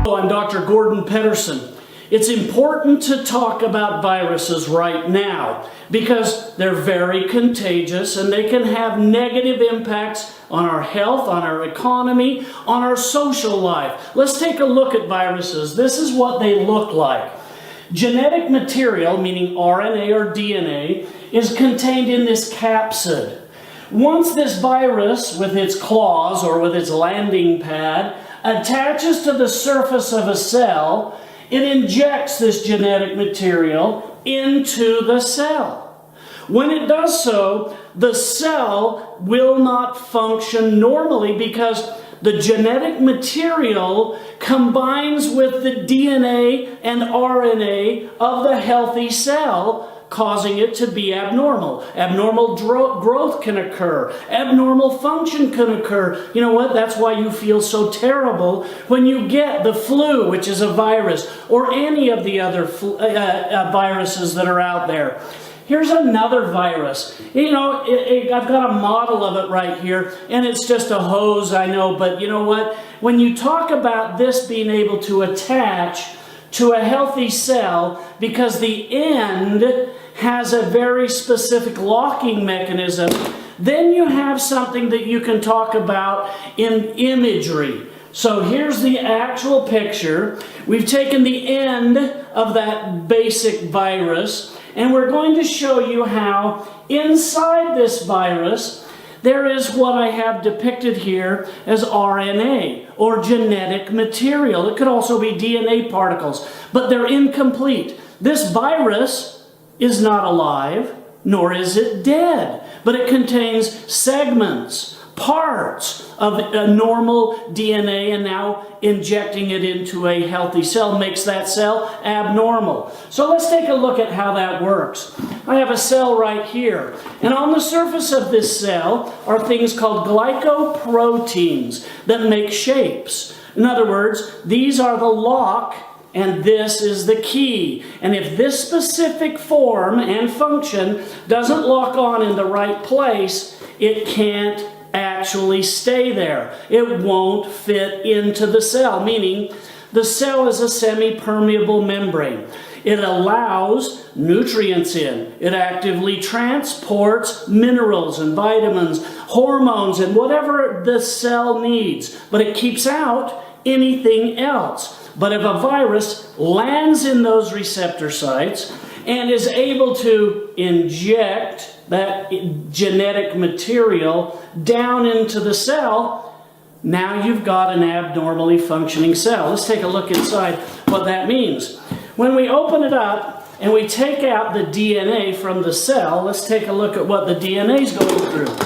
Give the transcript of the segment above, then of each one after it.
Hello, I'm Dr. Gordon Pedersen. It's important to talk about viruses right now because they're very contagious and they can have negative impacts on our health, on our economy, on our social life. Let's take a look at viruses. This is what they look like. Genetic material, meaning RNA or DNA, is contained in this capsid. Once this virus, with its claws or with its landing pad, attaches to the surface of a cell, it injects this genetic material into the cell. When it does so, the cell will not function normally because the genetic material combines with the DNA and RNA of the healthy cell, causing it to be abnormal. Abnormal growth can occur. Abnormal function can occur. You know what? That's why you feel so terrible when you get the flu, which is a virus, or any of the other viruses that are out there. Here's another virus. You know, I've got a model of it right here, and it's just a hose, I know, but you know what? When you talk about this being able to attach to a healthy cell, because the end has a very specific locking mechanism, then you have something that you can talk about in imagery. So here's the actual picture. We've taken the end of that basic virus, and we're going to show you how inside this virus there is what I have depicted here as RNA, or genetic material. It could also be DNA particles, but they're incomplete. This virus is not alive, nor is it dead, but it contains segments, parts of a normal DNA, and now injecting it into a healthy cell makes that cell abnormal. So let's take a look at how that works. I have a cell right here, and on the surface of this cell are things called glycoproteins that make shapes. In other words, these are the lock and this is the key. And if this specific form and function doesn't lock on in the right place, it can't actually stay there. It won't fit into the cell, meaning the cell is a semi-permeable membrane. It allows nutrients in. It actively transports minerals and vitamins, hormones, and whatever the cell needs. But it keeps out anything else. But if a virus lands in those receptor sites and is able to inject that genetic material down into the cell, now you've got an abnormally functioning cell. Let's take a look inside what that means. When we open it up and we take out the DNA from the cell, let's take a look at what the DNA is going through.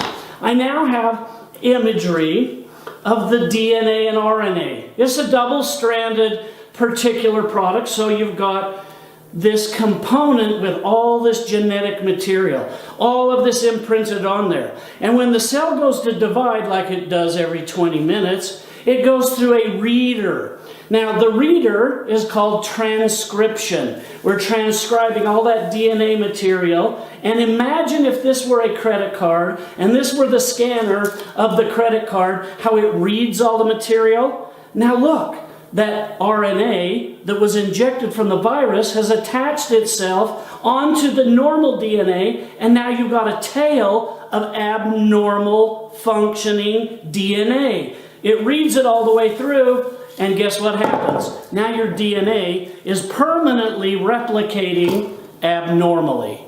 I now have imagery of the DNA and RNA. It's a double-stranded particular product, so you've got this component with all this genetic material, all of this imprinted on there. And when the cell goes to divide, like it does every 20 minutes, it goes through a reader. Now, the reader is called transcription. We're transcribing all that DNA material. And imagine if this were a credit card, and this were the scanner of the credit card, how it reads all the material. Now look, that RNA that was injected from the virus has attached itself onto the normal DNA, and now you've got a tail of abnormal functioning DNA. It reads it all the way through, and guess what happens? Now your DNA is permanently replicating abnormally.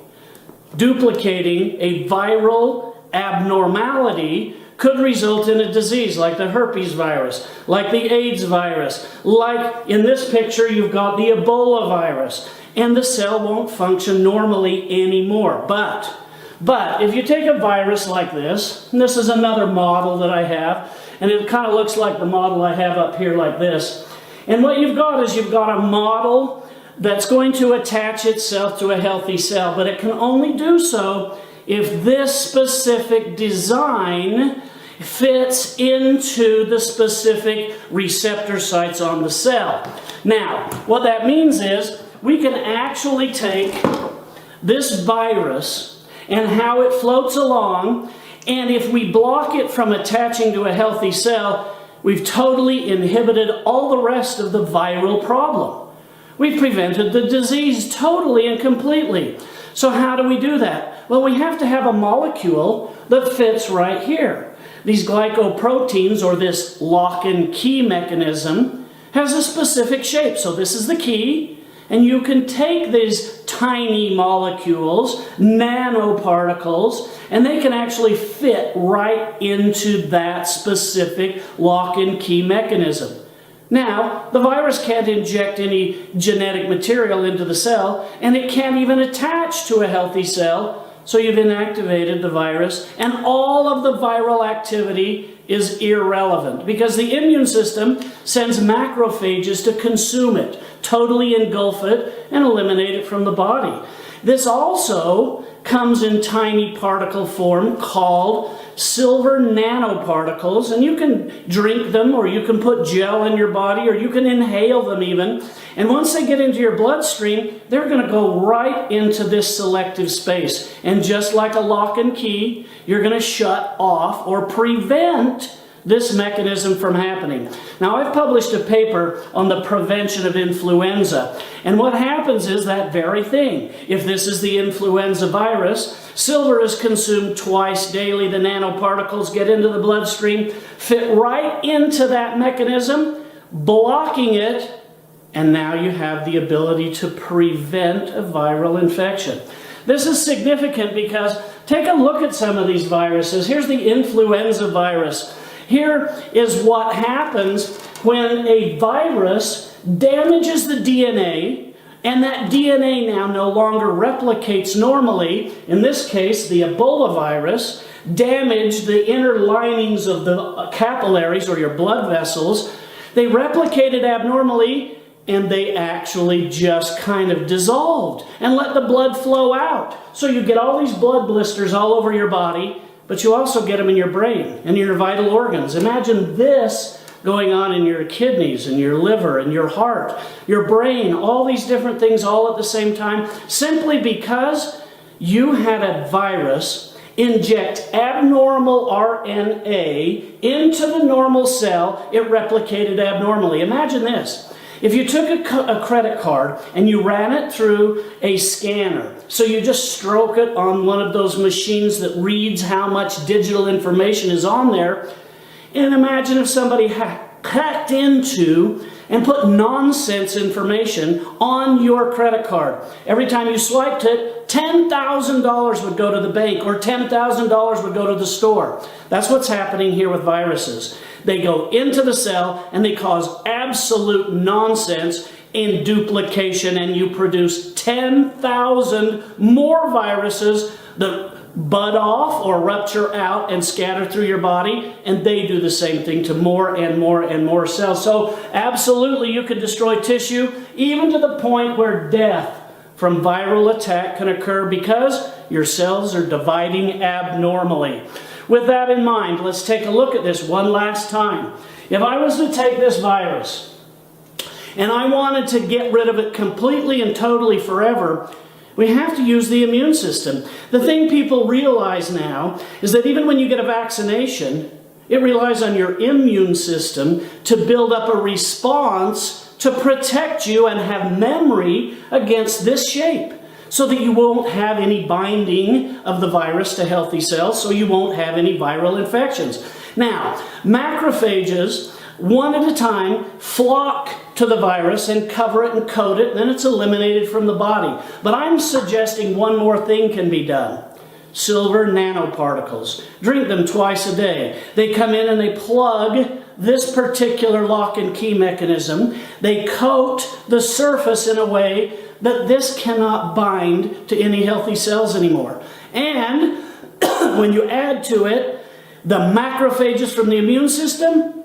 Duplicating a viral abnormality could result in a disease like the herpes virus, like the AIDS virus, like in this picture you've got the Ebola virus, and the cell won't function normally anymore. But if you take a virus like this, and this is another model that I have, and it kind of looks like the model I have up here like this, and what you've got is you've got a model that's going to attach itself to a healthy cell, but it can only do so if this specific design fits into the specific receptor sites on the cell. Now, what that means is we can actually take this virus and how it floats along, and if we block it from attaching to a healthy cell, we've totally inhibited all the rest of the viral problem. We've prevented the disease totally and completely. So how do we do that? Well, we have to have a molecule that fits right here. These glycoproteins, or this lock and key mechanism, has a specific shape. So this is the key, and you can take these tiny molecules, nanoparticles, and they can actually fit right into that specific lock and key mechanism. Now, the virus can't inject any genetic material into the cell, and it can't even attach to a healthy cell, so you've inactivated the virus, and all of the viral activity is irrelevant because the immune system sends macrophages to consume it, totally engulf it, and eliminate it from the body. This also comes in tiny particle form called silver nanoparticles, and you can drink them, or you can put gel in your body, or you can inhale them even. And once they get into your bloodstream, they're going to go right into this selective space. And just like a lock and key, you're going to shut off or prevent this mechanism from happening. Now, I've published a paper on the prevention of influenza, and what happens is that very thing. If this is the influenza virus, silver is consumed twice daily. The nanoparticles get into the bloodstream, fit right into that mechanism, blocking it, and now you have the ability to prevent a viral infection. This is significant because take a look at some of these viruses. Here's the influenza virus. Here is what happens when a virus damages the DNA, and that DNA now no longer replicates normally. In this case, the Ebola virus damaged the inner linings of the capillaries, or your blood vessels. They replicated abnormally, and they actually just kind of dissolved and let the blood flow out. So you get all these blood blisters all over your body, but you also get them in your brain and your vital organs. Imagine this going on in your kidneys and your liver and your heart, your brain, all these different things all at the same time, simply because you had a virus inject abnormal RNA into the normal cell. It replicated abnormally. Imagine this. If you took a credit card and you ran it through a scanner, so you just stroke it on one of those machines that reads how much digital information is on there, and imagine if somebody hacked into and put nonsense information on your credit card. Every time you swiped it, $10,000 would go to the bank, or $10,000 would go to the store. That's what's happening here with viruses. They go into the cell and they cause absolute nonsense in duplication, and you produce 10,000 more viruses that bud off or rupture out and scatter through your body, and they do the same thing to more and more and more cells. So absolutely you can destroy tissue, even to the point where death from viral attack can occur because your cells are dividing abnormally. With that in mind, let's take a look at this one last time. If I was to take this virus and I wanted to get rid of it completely and totally forever, we have to use the immune system. The thing people realize now is that even when you get a vaccination, it relies on your immune system to build up a response to protect you and have memory against this shape, so that you won't have any binding of the virus to healthy cells, so you won't have any viral infections. Now, macrophages, one at a time, flock to the virus and cover it and coat it, and then it's eliminated from the body. But I'm suggesting one more thing can be done. Silver nanoparticles. Drink them twice a day. They come in and they plug this particular lock and key mechanism. They coat the surface in a way that this cannot bind to any healthy cells anymore. And when you add to it the macrophages from the immune system,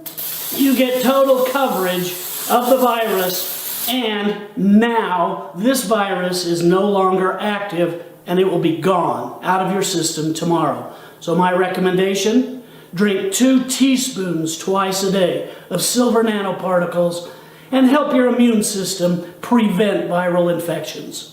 you get total coverage of the virus, and now this virus is no longer active, and it will be gone out of your system tomorrow. So my recommendation, drink 2 teaspoons twice a day of silver nanoparticles and help your immune system prevent viral infections.